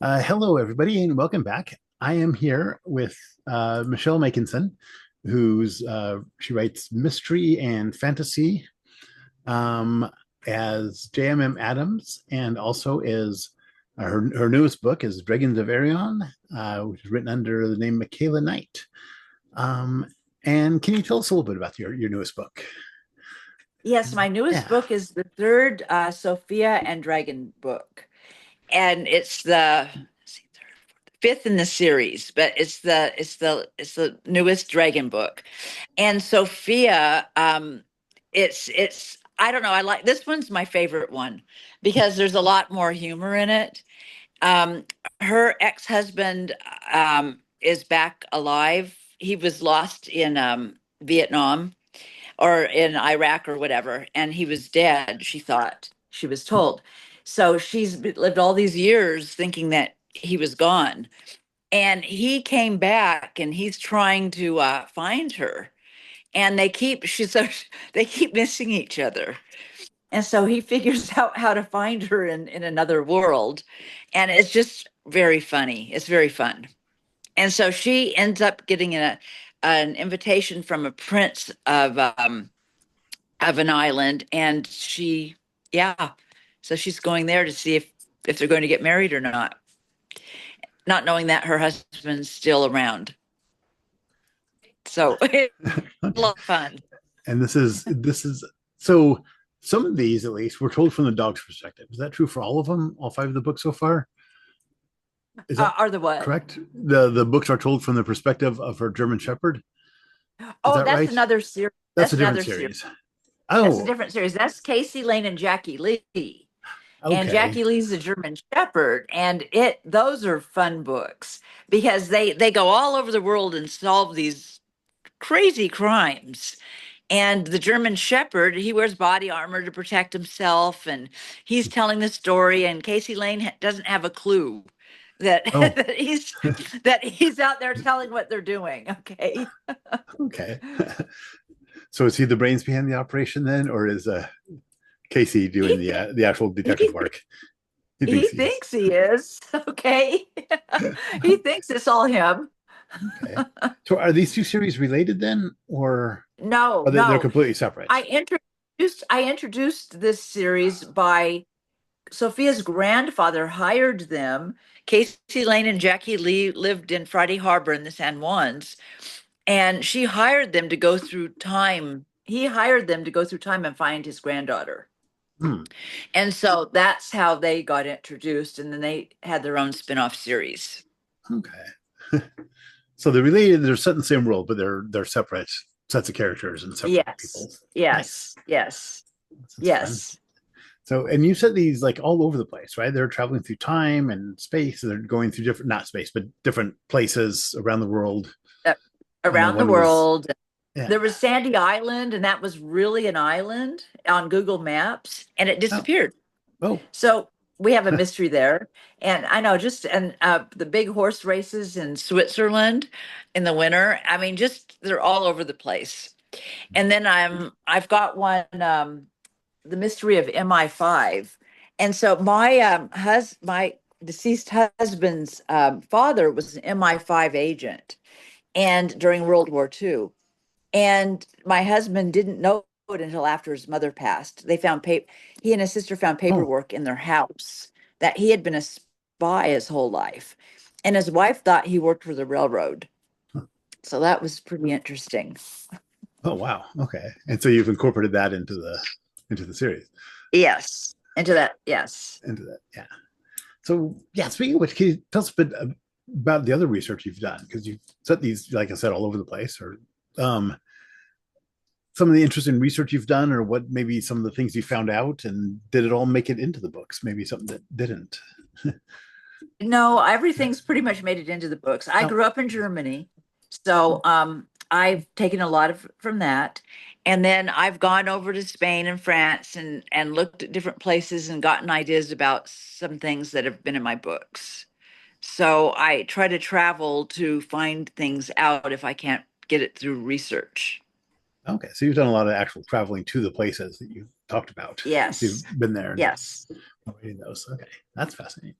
Hello, everybody, and welcome back. I am here with Michele Makinson, she writes mystery and fantasy um, as JMM Adams, and also is her newest book is Dragons of Arion, which is written under the name Michaela Knight. Um, and can you tell us a little bit about your newest book? Yes, my newest Yeah. book is the third Sophia and Dragon book, and it's the fifth in the series, but it's the newest dragon book. And Sophia, it's I don't know, I like this one's my favorite one because there's a lot more humor in it. Um, Her ex-husband is back alive. He was lost in Vietnam or in Iraq or whatever, and he was dead, she thought, she was told. So she's lived all these years thinking that he was gone. And he came back and he's trying to find her. And they keep missing each other. And so he figures out how to find her in another world. And it's just very funny. It's very fun. And so she ends up getting an invitation from a prince of an island, and yeah, so she's going there to see if they're going to get married or not knowing that her husband's still around. So it's a Okay. lot of fun. And this is so some of these at least were told from the dog's perspective. Is that true for all of them, all five of the books so far? Is that Are the what? correct? The books are told from the perspective of her German Shepherd. Is Oh, that that's right? another series. That's That's a different another series. series. That's a Oh, different series. That's Casey Lane and Jackie Lee. And okay. Jackie Lee's a German Shepherd, and it those are fun books because they go all over the world and solve these crazy crimes. And the German Shepherd, he wears body armor to protect himself, and he's telling the story. And Casey Lane doesn't have a clue that Oh, that he's out there telling what they're doing. Okay, okay. So is he the brains behind the operation then, or is Casey doing he th- the actual detective he work? He he thinks he is. thinks he is okay. He thinks it's all him. Okay. So are these two series related then, or No, are they're no. completely separate? I introduced this series by Sophia's grandfather hired them. Casey Lane and Jackie Lee lived in Friday Harbor in the San Juans, and she hired them to go through time. He hired them to go through time and find his granddaughter. Hmm. And so that's how they got introduced, and then they had their own spin-off series. Okay. So they're related. They're set in the same world, but they're separate sets of characters and separate Yes, people. Nice. yes, yes, That's fun. yes. So, and you said these like all over the place, right? They're traveling through time and space. So they're going through different, not space, but different places around the world. Uh, I know Around the one was, world. yeah. There was Sandy Island, and that was really an island on Google Maps, and it Oh, disappeared. oh, So we have a mystery there. And I know just and the big horse races in Switzerland in the winter. I mean, just they're all over the place. And then I've got one the mystery of MI5. And so my deceased husband's father was an MI5 agent and during World War II. And my husband didn't know it until after his mother passed. He and his sister found oh, paperwork in their house that he had been a spy his whole life. And his wife thought he worked for the railroad. So that was pretty interesting. oh, wow. Okay. And so you've incorporated that into the series, Yes. Into that, yes. into that. Yeah. So, yeah, speaking of which, can you tell us a bit about the other research you've done? Because you've set these, like I said, all over the place, or um, some of the interesting research you've done, or what maybe some of the things you found out, and did it all make it into the books? Maybe something that didn't. No, everything's pretty much made it into the books. I Oh, grew up in Germany, so I've taken a lot of from that. And then I've gone over to Spain and France and looked at different places and gotten ideas about some things that have been in my books. So I try to travel to find things out if I can't get it through research. okay. So you've done a lot of actual traveling to the places that you've talked about. So you've Yes. been there. Yes. Oh, reading those. Okay, that's fascinating.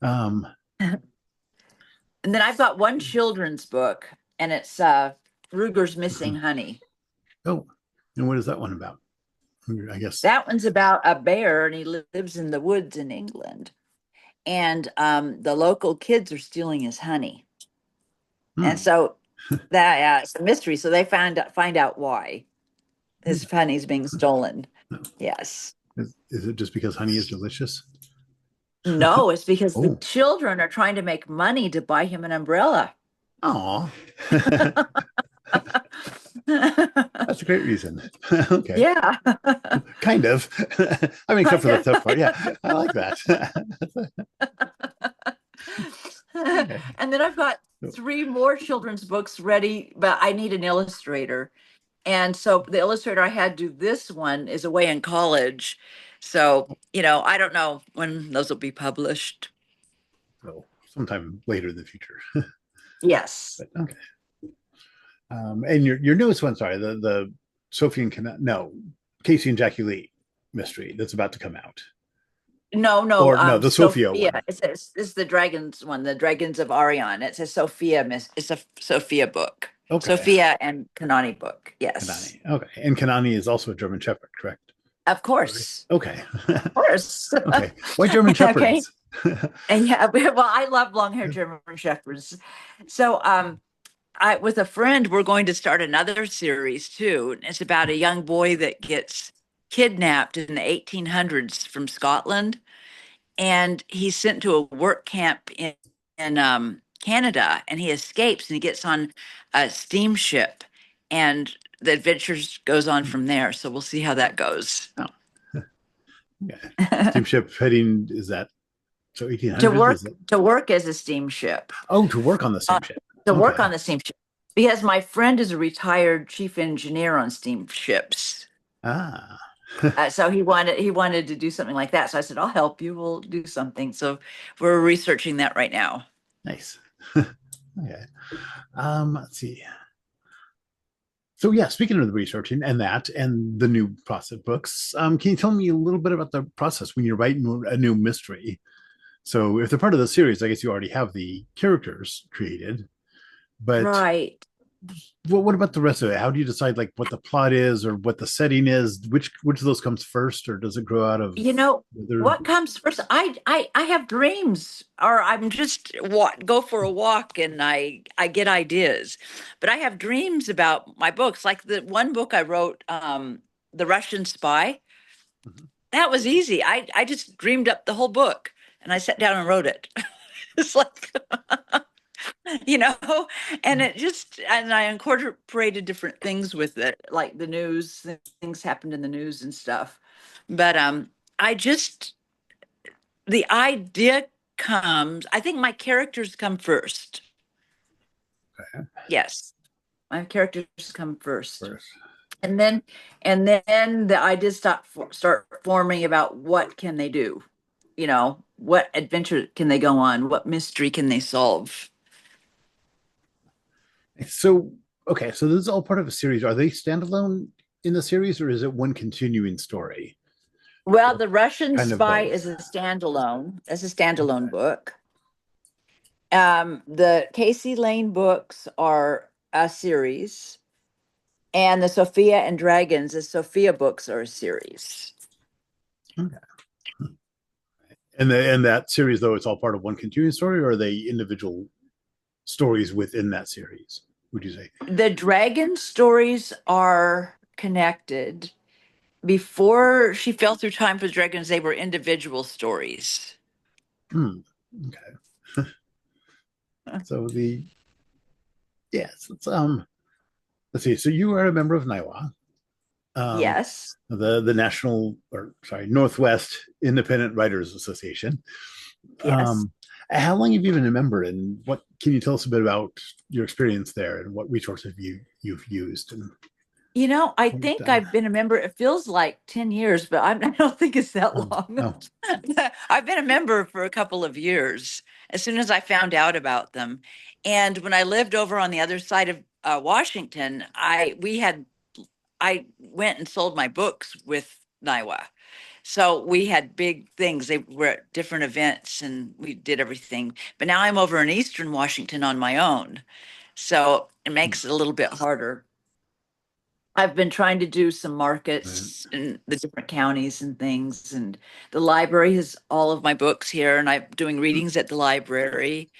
um, And then I've got one children's book, and it's Ruger's Missing mhm. Honey. Oh, and what is that one about? I guess. That one's about a bear, and he lives in the woods in England. And the local kids are stealing his honey, and Hmm. so that it's a mystery. So they find out why his honey's being stolen. Yes. Is it just because honey is delicious? No, it's because the Oh, children are trying to make money to buy him an umbrella. oh, that's a great reason. Okay, Yeah. kind of. I mean, except Kind for the of. tough part. Yeah, I like that. Okay. And then I've got three more children's books ready, but I need an illustrator. And so the illustrator I had do this one is away in college. So, I don't know when those will be published. So sometime later in the future. Yes. But okay. And your newest one, sorry, the Sophie and no, Casey and Jackie Lee mystery that's about to come out, No, no, or no, the Sophia Sophia. one. It's the dragons one, the Dragons of Arion. It's a Sophia it's a Sophia book. Okay, Sophia and Kanani book. Yes. Kanani. Okay, and Kanani is also a German Shepherd, correct? Of Sorry. course. Okay, Of course. okay. Why German Okay. Shepherds? And yeah, well, I love long-haired German shepherds. So, I with a friend, we're going to start another series too. It's about a young boy that gets kidnapped in the 1800s from Scotland, and he's sent to a work camp in Canada, and he escapes and he gets on a steamship, and the adventures goes on from there. So we'll see how that goes. Oh, okay. Steamship heading is that so To 1800s? Is work it? to work as a steamship. Oh, to work on the Uh, steamship. to work Okay. on the steamship because my friend is a retired chief engineer on steamships. Ah, So he wanted to do something like that. So I said, "I'll help you. We'll do something." So we're researching that right now. nice. Okay. Let's see. So yeah, speaking of the researching and that and the new process books, can you tell me a little bit about the process when you're writing a new mystery? So if they're part of the series, I guess you already have the characters created, but Right. what about the rest of it? How do you decide like what the plot is or what the setting is? Which of those comes first, or does it grow out of You know, other? what comes first? I have dreams, or I'm just go for a walk and I get ideas. But I have dreams about my books. Like the one book I wrote, The Russian Spy. Mhm. That was easy. I just dreamed up the whole book and I sat down and wrote it. It's like, you know, and I incorporated different things with it, like the news, things happened in the news and stuff. But I just the idea comes, I think my characters come first. Yes, my characters come first. First. And then the ideas start forming about what can they do? What adventure can they go on? What mystery can they solve? So okay, so this is all part of a series. Are they standalone in the series, or is it one continuing story? Well, Or The Russian kind of Spy both. is a standalone. It's a standalone Okay. book. The Casey Lane books are a series, and the Sophia and Dragons, the Sophia books are a series. Okay. And that series though, it's all part of one continuing story, or are they individual stories within that series? Would you say? The dragon stories are connected. Before she fell through time for the dragons, they were individual stories. Hmm. Okay. So the yes, let's see. So you are a member of Niwa, um, Yes. the National or sorry Northwest Independent Writers Association. Yes. Um, how long have you been a member, and what can you tell us a bit about your experience there, and what resources you've used and I what you've think done? I've been a member, it feels like 10 years, but I don't think it's that long. Oh, I've been a member for a couple of years as soon as I found out about them. And when I lived over on the other side of Washington, I went and sold my books with Niwa. So we had big things. They were at different events and we did everything. But now I'm over in Eastern Washington on my own. So it makes it a little bit harder. I've been trying to do some Right. markets in the different counties and things. And the library has all of my books here, and I'm doing readings at the library.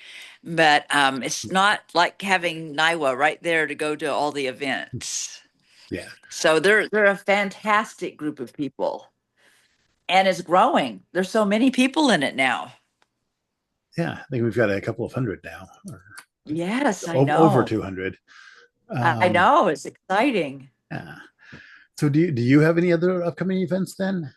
But it's not like having Niwa right there to go to all the events. Yeah. So they're a fantastic group of people, and it's growing. There's so many people in it now. Yeah. I think we've got a couple of hundred now, or Yes, I over know. 200. I Um, know. It's exciting. yeah. So do you have any other upcoming events then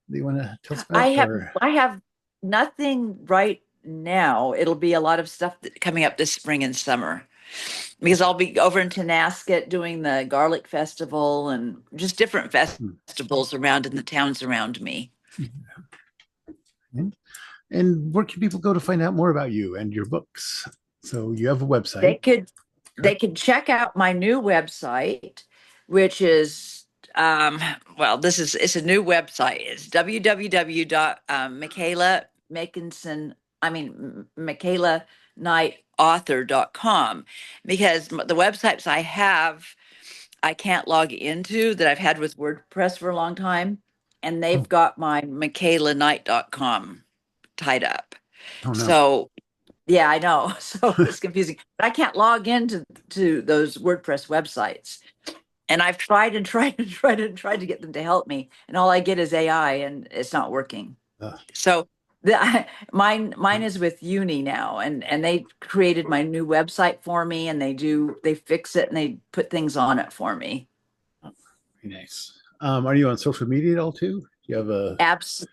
that you want to tell us I about, have or? I have nothing right now. It'll be a lot of stuff coming up this spring and summer because I'll be over in Tenasket doing the Garlic Festival and just different festivals around in the towns around me. And, and where can people go to find out more about you and your books? So you have a They website, could they correct? could check out my new website, which is um, well, this is it's a new website. It's www dot Michaela Makinson, I mean Michaela Knight author.com, because the websites I have I can't log into that I've had with WordPress for a long time, and they've Oh, got my MichaelaKnight.com tied up. oh no. So yeah, I know. So it's confusing. But I can't log into those WordPress websites. And I've tried and tried and tried and tried to get them to help me, and all I get is AI, and it's not working. Uh, So mine is with Uni now, and they created my new website for me, and they fix it and they put things on it for me. Very nice. Are you on social media at all too? Do you have a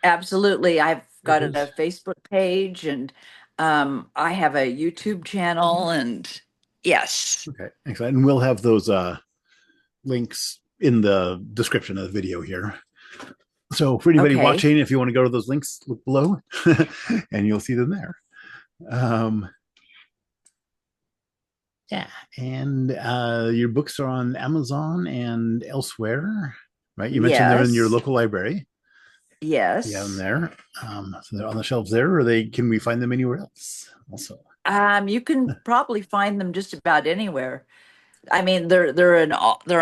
Absolutely. I've there it got is? a Facebook page, and I have a YouTube channel, and yes. Okay, excellent. And we'll have those links in the description of the video here. So for anybody Okay. watching, if you want to go to those links, look below, and you'll see them there. Um, yeah, and your books are on Amazon and elsewhere, right? You mentioned they're in your Yes. local library. You have them Yes. there. So they're on the shelves there, or they can we find them anywhere else? Also, You can probably find them just about anywhere. I mean, they're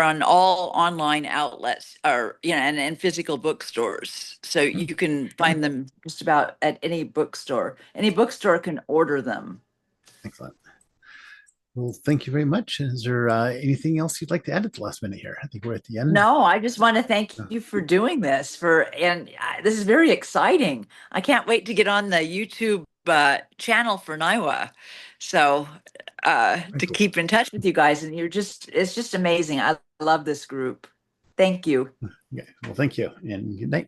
on all online outlets, or and physical bookstores. So you can find them just about at any bookstore. Any bookstore can order them. excellent. Well, thank you very much. Is there anything else you'd like to add at the last minute here? I think we're at the end. No, I just want to thank Oh, you for doing this and this is very exciting. I can't wait to get on the YouTube channel for Niwa. So very to cool. keep in touch with you guys, and it's just amazing. I love this group. Thank you. Okay. Well, thank you and good night.